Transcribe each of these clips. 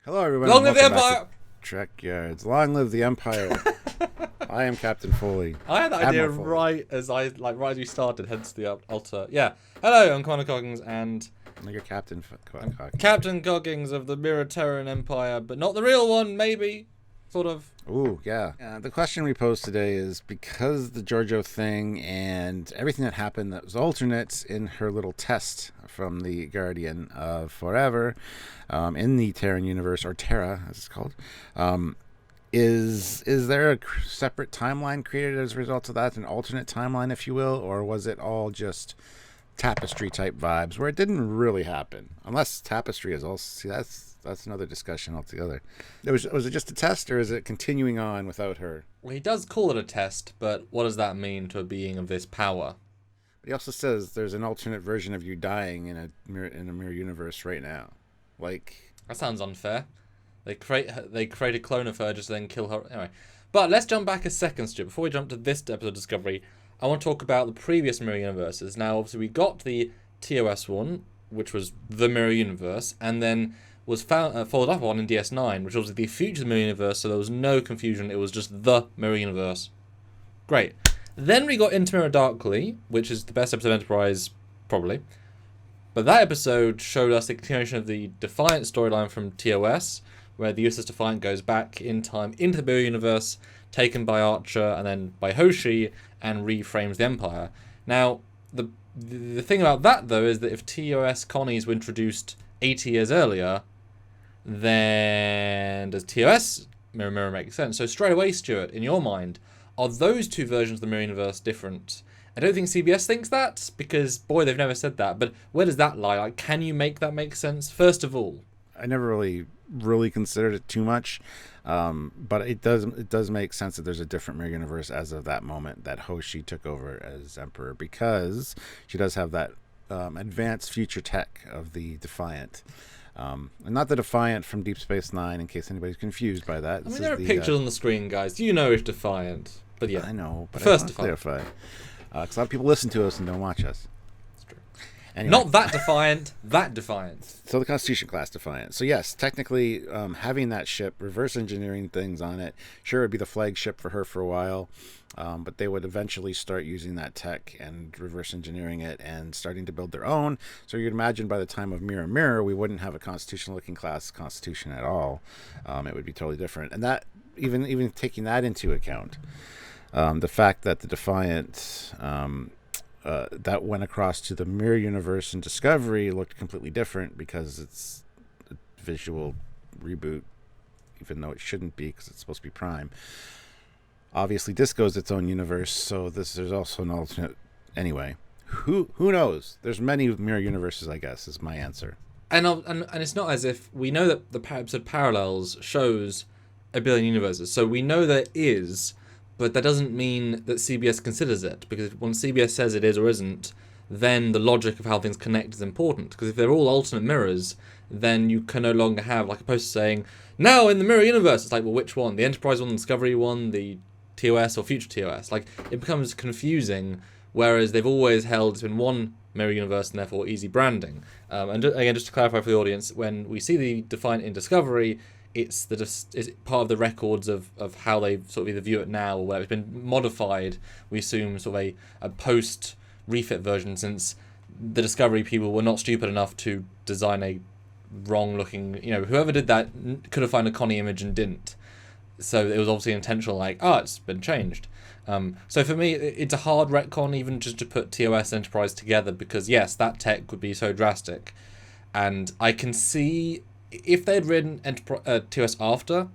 Hello, everyone. Long and live the welcome Empire! back to Trekyards. Long live the Empire. I am Captain Foley. I had that idea Admiral Foley. right as we started, hence the altar. Yeah. Hello, I'm Connor Coggins, and No, you're Captain Captain Coggins of the Mirror Terran Empire, but not the real one, maybe. Sort of. Ooh, yeah. The question we posed today is because the Giorgiou thing and everything that happened that was alternates in her little test from the Guardian of Forever in the Terran universe, or Terra as it's called, is there a separate timeline created as a result of that, an alternate timeline, if you will, or was it all just tapestry type vibes where it didn't really happen? Unless tapestry is also, see, that's another discussion altogether. Was it just a test, or is it continuing on without her? Well, he does call it a test, but what does that mean to a being of this power? But he also says there's an alternate version of you dying in a mirror universe right now. Like, That sounds unfair. They create a clone of her just to then kill her. Anyway, but let's jump back a second, Stu. Before we jump to this episode of Discovery, I want to talk about the previous mirror universes. Now, obviously, we got the TOS one, which was the mirror universe, and then was followed up on in DS9, which was the future mirror universe, so there was no confusion. It was just the mirror universe. Great. Then we got Into Mirror Darkly, which is the best episode of Enterprise, probably. But that episode showed us the continuation of the Defiant storyline from TOS, where the USS Defiant goes back in time into the mirror universe, taken by Archer and then by Hoshi, and reframes the Empire. Now, the thing about that, though, is that if TOS Connies were introduced 80 years earlier, then does TOS mirror make sense? So straight away, Stuart, in your mind, are those two versions of the mirror universe different? I don't think CBS thinks that, because, boy, they've never said that. But where does that lie? Like, can you make that make sense? First of all, I never really considered it too much, but it does make sense that there's a different mirror universe as of that moment that Hoshi took over as Emperor, because she does have that advanced future tech of the Defiant. And not the Defiant from Deep Space Nine, in case anybody's confused by that. I mean, there are pictures on the screen, guys. You know it's Defiant. But yeah, I know, but first I want to clarify. Because a lot of people listen to us and don't watch us. It's true. Anyway. Not that Defiant, that Defiant. So the Constitution class Defiant. So yes, technically, having that ship, reverse engineering things on it, sure, it'd be the flagship for her for a while, but they would eventually start using that tech and reverse engineering it and starting to build their own. So you'd imagine by the time of Mirror, we wouldn't have a Constitution-looking class Constitution at all. It would be totally different. And that, even taking that into account, the fact that the Defiant that went across to the mirror universe in Discovery looked completely different because it's a visual reboot, even though it shouldn't be because it's supposed to be Prime. Obviously, Disco's its own universe, so there's also an alternate. Anyway, who knows? There's many mirror universes, I guess, is my answer. And it's not as if we know that the episode Parallels shows a billion universes, so we know there is. But that doesn't mean that CBS considers it, because when CBS says it is or isn't, then the logic of how things connect is important. Because if they're all alternate mirrors, then you can no longer have like a poster saying, now in the mirror universe. It's like, well, which one? The Enterprise one, the Discovery one, the TOS or future TOS? Like, it becomes confusing, whereas they've always held it's been one mirror universe and therefore easy branding. And again, just to clarify for the audience, when we see the Defiant in Discovery, it's part of the records of how they sort of either view it now or where it's been modified. We assume sort of a post-refit version, since the Discovery people were not stupid enough to design a wrong-looking... whoever did that could have found a Connie image and didn't. So it was obviously intentional, like, it's been changed. So for me, it's a hard retcon even just to put TOS Enterprise together, because, yes, that tech would be so drastic. And I can see... if they had written TOS after,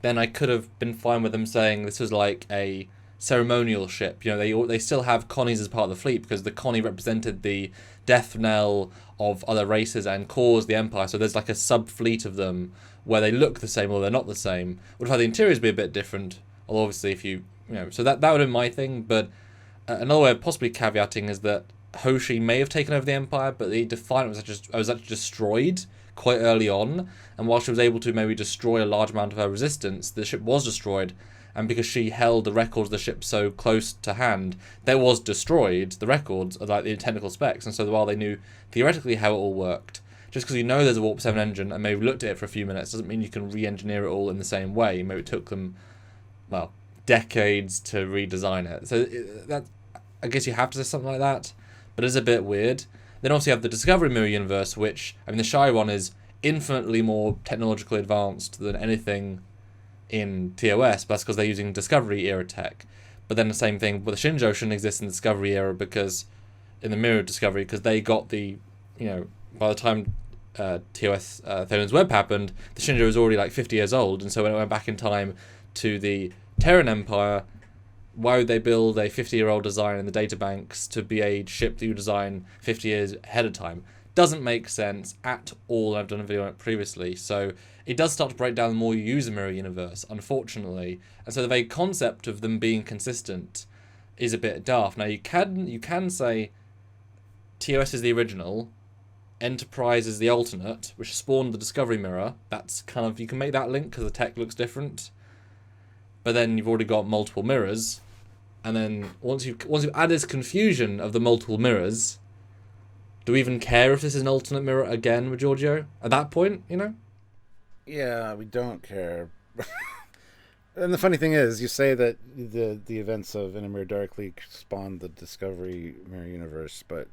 then I could have been fine with them saying this was like a ceremonial ship. They still have Connies as part of the fleet because the Connie represented the death knell of other races and caused the Empire. So there's like a sub-fleet of them where they look the same or they're not the same. Would have had the interiors be a bit different. Although obviously if so that would have been my thing. But another way of possibly caveating is that Hoshi may have taken over the Empire, but the Defiant was actually destroyed quite early on, and while she was able to maybe destroy a large amount of her resistance, the ship was destroyed, and because she held the records of the ship so close to hand, that was destroyed, the records, like the technical specs, and so while they knew theoretically how it all worked, just because you know there's a Warp 7 engine and maybe looked at it for a few minutes doesn't mean you can re-engineer it all in the same way. Maybe it took them, well, decades to redesign it. So that, I guess you have to say something like that, but it's a bit weird. Then also you have the Discovery Mirror Universe, which, I mean, the Shy one is infinitely more technologically advanced than anything in TOS, but that's because they're using Discovery era tech. But then the same thing with the Shinjo shouldn't exist in the Discovery era because, in the Mirror Discovery, because they got the, by the time TOS Thonan's Web happened, the Shinjo was already like 50 years old, and so when it went back in time to the Terran Empire, why would they build a 50-year-old design in the databanks to be a ship that you design 50 years ahead of time? Doesn't make sense at all. I've done a video on it previously, so it does start to break down the more you use the Mirror Universe, unfortunately. And so the very concept of them being consistent is a bit daft. Now you can say TOS is the original, Enterprise is the alternate, which spawned the Discovery Mirror. That's kind of, you can make that link because the tech looks different. But then you've already got multiple mirrors, and then once you add this confusion of the multiple mirrors, do we even care if this is an alternate mirror again with Giorgio at that point? Yeah, we don't care. And the funny thing is, you say that the events of In a Mirror Darkly spawned the Discovery Mirror Universe, but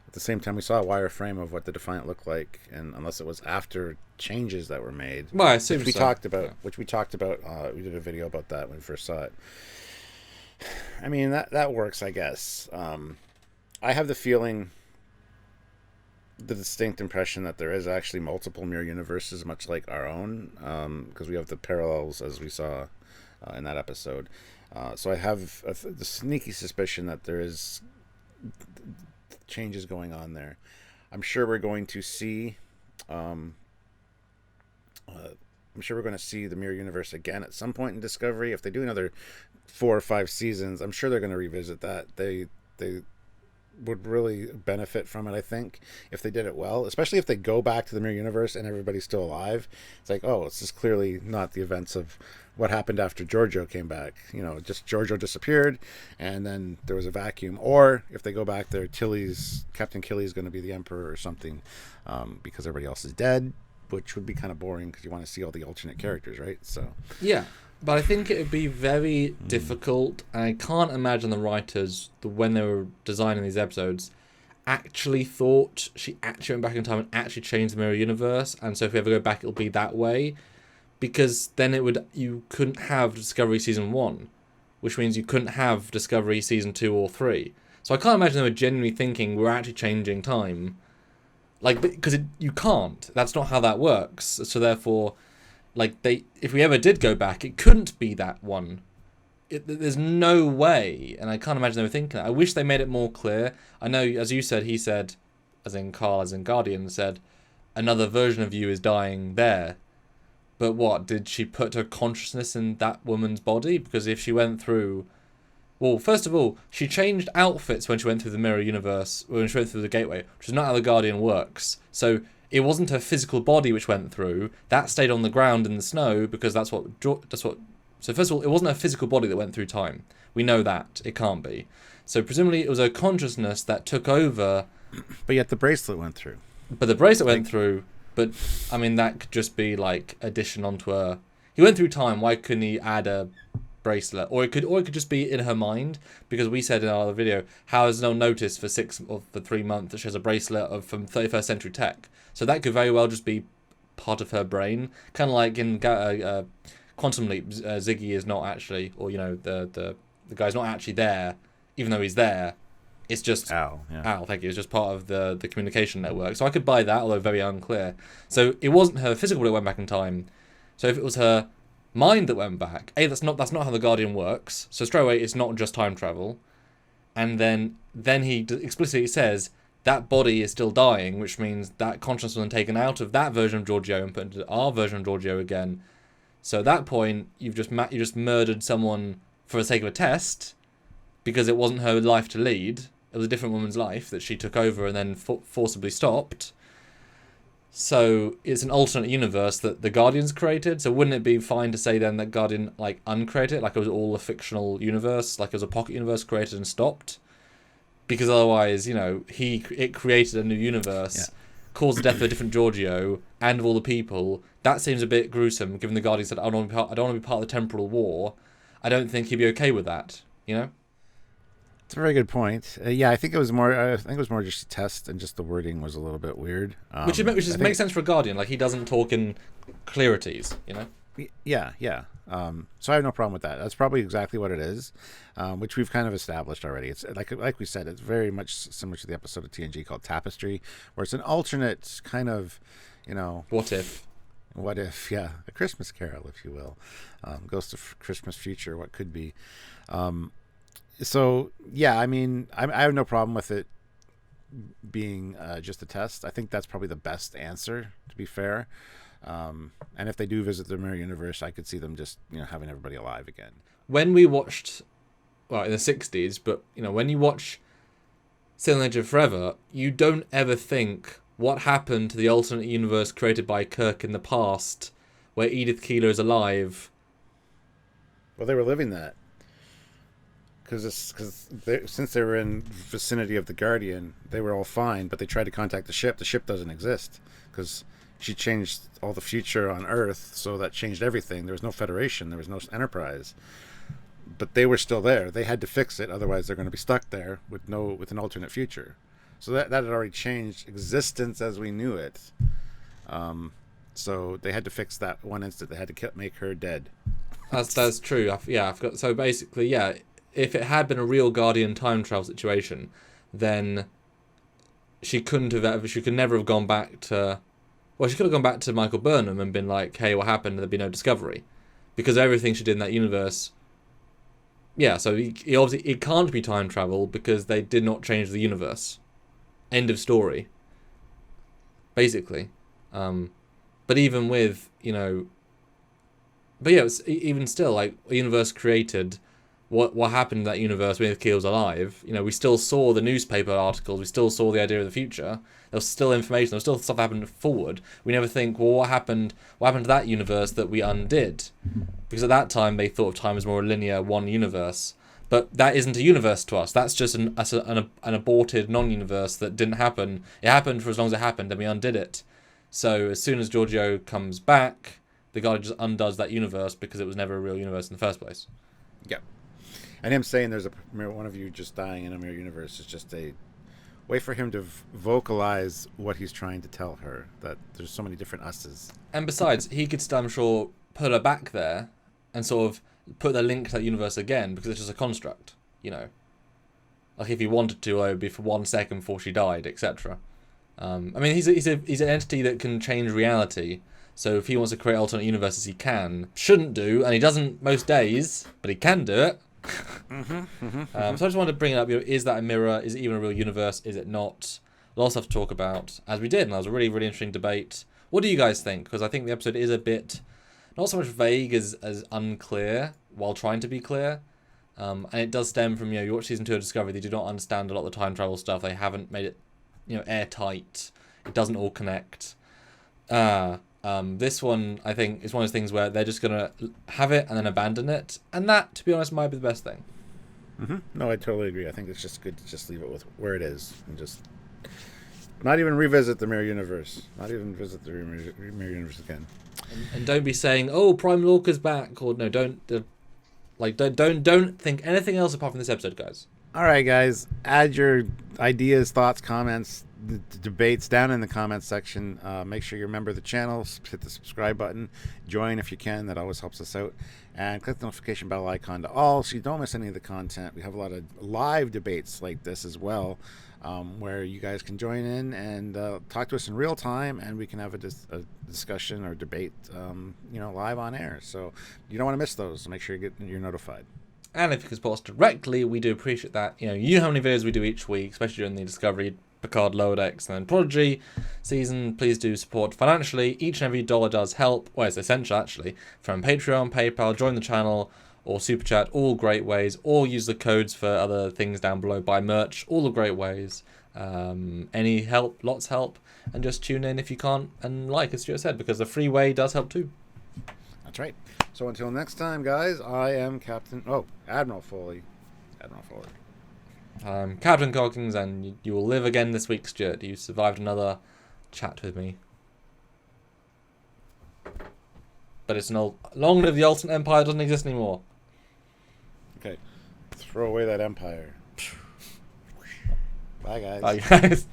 at the same time, we saw a wireframe of what the Defiant looked like, and unless it was after changes that were made, well, I assume which we so. talked about. Yeah. Which we talked about. We did a video about that when we first saw it. I mean, that works, I guess. I have the feeling, the distinct impression that there is actually multiple mirror universes, much like our own, because we have the parallels as we saw in that episode. So I have the sneaky suspicion that there is changes going on there. I'm sure we're going to see. I'm sure we're going to see the mirror universe again at some point in Discovery. If they do another 4 or 5 seasons, I'm sure they're going to revisit that. They would really benefit from it, I think, if they did it well, especially if they go back to the mirror universe and everybody's still alive. It's like, oh, it's just clearly not the events of what happened after Giorgio came back. Just Giorgio disappeared and then there was a vacuum. Or if they go back there, Captain Killy is going to be the Emperor or something, because everybody else is dead, which would be kind of boring because you want to see all the alternate characters, right? So yeah, but I think it would be very difficult, and I can't imagine the writers, when they were designing these episodes, actually thought she actually went back in time and actually changed the mirror universe, and so if we ever go back it'll be that way, because then you couldn't have Discovery Season 1, which means you couldn't have Discovery Season 2 or 3. So I can't imagine they were genuinely thinking we're actually changing time. Because you can't. That's not how that works. So therefore, if we ever did go back, it couldn't be that one. There's no way, and I can't imagine they were thinking that. I wish they made it more clear. I know, as you said, he said, as in Carl, as in Guardian, said, another version of you is dying there. But what, did she put her consciousness in that woman's body? Because if she went through... Well, first of all, she changed outfits when she went through the mirror universe, when she went through the gateway, which is not how the Guardian works. So it wasn't her physical body which went through. That stayed on the ground in the snow because that's what. So first of all, it wasn't her physical body that went through time. We know that. It can't be. So presumably it was her consciousness that took over. But yet the bracelet went through. But the bracelet went through. But, I mean, that could just be addition onto her. He went through time. Why couldn't he add a bracelet? Or it could just be in her mind, because we said in our other video, how has no one noticed for 3 months that she has a bracelet from 31st century tech? So that could very well just be part of her brain, kind of like in Quantum Leap. Ziggy is not actually, or the guy's not actually there, even though he's there. It's just Al, thank you. It's just part of the communication network. So I could buy that, although very unclear. So it wasn't her physical that went back in time. So if it was her mind that went back, that's not how the Guardian works. So straight away, it's not just time travel. And then he explicitly says that body is still dying, which means that consciousness was taken out of that version of Giorgio and put into our version of Giorgio again. So at that point, you just murdered someone for the sake of a test, because it wasn't her life to lead. It was a different woman's life that she took over and then forcibly stopped. So it's an alternate universe that the Guardians created. So wouldn't it be fine to say then that Guardian uncreated, like it was all a fictional universe, like it was a pocket universe created and stopped? Because otherwise, it created a new universe, caused the death of a different Giorgio and of all the people, that seems a bit gruesome, given the Guardian said, I don't want to be part of the temporal war. I don't think he'd be okay with that, you know? It's a very good point. Yeah, I think it was more. I think it was more just a test, and just the wording was a little bit weird. Which makes sense for a Guardian. Like, he doesn't talk in clarities, you know? Yeah. So I have no problem with that. That's probably exactly what it is, which we've kind of established already. It's like we said, it's very much similar to the episode of TNG called Tapestry, where it's an alternate kind of, What if? What if? Yeah, a Christmas Carol, if you will, Ghost of Christmas Future. What could be? So yeah, I mean, I have no problem with it being just a test. I think that's probably the best answer, to be fair. And if they do visit the mirror universe, I could see them just having everybody alive again. When we watched, well, in the 60s, but when you watch Silent Age of Forever, you don't ever think what happened to the alternate universe created by Kirk in the past, where Edith Keeler is alive. Well, they were living that. Because since they were in vicinity of the Guardian, they were all fine, but they tried to contact the ship. The ship doesn't exist because she changed all the future on Earth, so that changed everything. There was no Federation, there was no Enterprise, but they were still there. They had to fix it, otherwise they're going to be stuck there with an alternate future. So that had already changed existence as we knew it. So they had to fix that one instant. They had to make her dead. That's true. I forgot. So basically, yeah. If it had been a real Guardian time travel situation, then she could never have gone back to... Well, she could have gone back to Michael Burnham and been like, hey, what happened? There'd be no discovery. Because everything she did in that universe... Yeah, so he obviously... It can't be time travel because they did not change the universe. End of story. Basically. But even with, But yeah, even still, like, a universe created... What happened in that universe when Keel was alive? We still saw the newspaper articles. We still saw the idea of the future. There was still information. There was still stuff that happened forward. We never think, well, what happened? What happened to that universe that we undid? Because at that time they thought of time as more a linear one universe. But that isn't a universe to us. That's just an aborted non-universe that didn't happen. It happened for as long as it happened, and we undid it. So as soon as Giorgio comes back, the guy just undoes that universe because it was never a real universe in the first place. Yeah. And him saying there's one of you just dying in a mirror universe is just a way for him to vocalize what he's trying to tell her, that there's so many different us's. And besides, he could still, I'm sure, put her back there and sort of put the link to that universe again, because it's just a construct, Like if he wanted to, it would be for 1 second before she died, etc. I mean, he's an entity that can change reality. So if he wants to create alternate universes, he can. Shouldn't do, and he doesn't most days, but he can do it. So I just wanted to bring it up. Is that a mirror? Is it even a real universe? Is it not? Lots of stuff to talk about, as we did, and that was a really, really interesting debate. What do you guys think? Because I think the episode is a bit, not so much vague as unclear, while trying to be clear. And it does stem from, you watch season 2 of Discovery, they do not understand a lot of the time travel stuff. They haven't made it, airtight. It doesn't all connect. This one, I think, is one of those things where they're just going to have it and then abandon it. And that, to be honest, might be the best thing. Mm-hmm. No, I totally agree. I think it's just good to just leave it with where it is. And just not even revisit the mirror universe. Not even visit the mirror universe again. And don't be saying, oh, Prime Lorca's back. Or no, don't think anything else apart from this episode, guys. All right, guys. Add your ideas, thoughts, comments, the debates down in the comments section. Make sure you remember the channel, hit the subscribe button, join if you can. That always helps us out. And click the notification bell icon to all so you don't miss any of the content. We have a lot of live debates like this as well, where you guys can join in and talk to us in real time, and we can have a discussion or debate, live on air. So you don't want to miss those. So make sure you're notified. And if you can support us directly, we do appreciate that. You know how many videos we do each week, especially during the Discovery, Picard, Lower Decks, and then Prodigy season. Please do support financially. Each and every dollar does help. Well, it's essential, actually. From Patreon, PayPal, join the channel, or Super Chat. All great ways. Or use the codes for other things down below. Buy merch. All the great ways. Any help, lots help. And just tune in if you can't. And like, as Stuart said, because the free way does help too. That's right. So until next time, guys, I am Admiral Foley. Captain Cockings, and you will live again this week, Stuart. You survived another chat with me. But it's an old... Long live the Ultimate Empire doesn't exist anymore. Okay. Throw away that empire. Bye, guys. Bye, guys.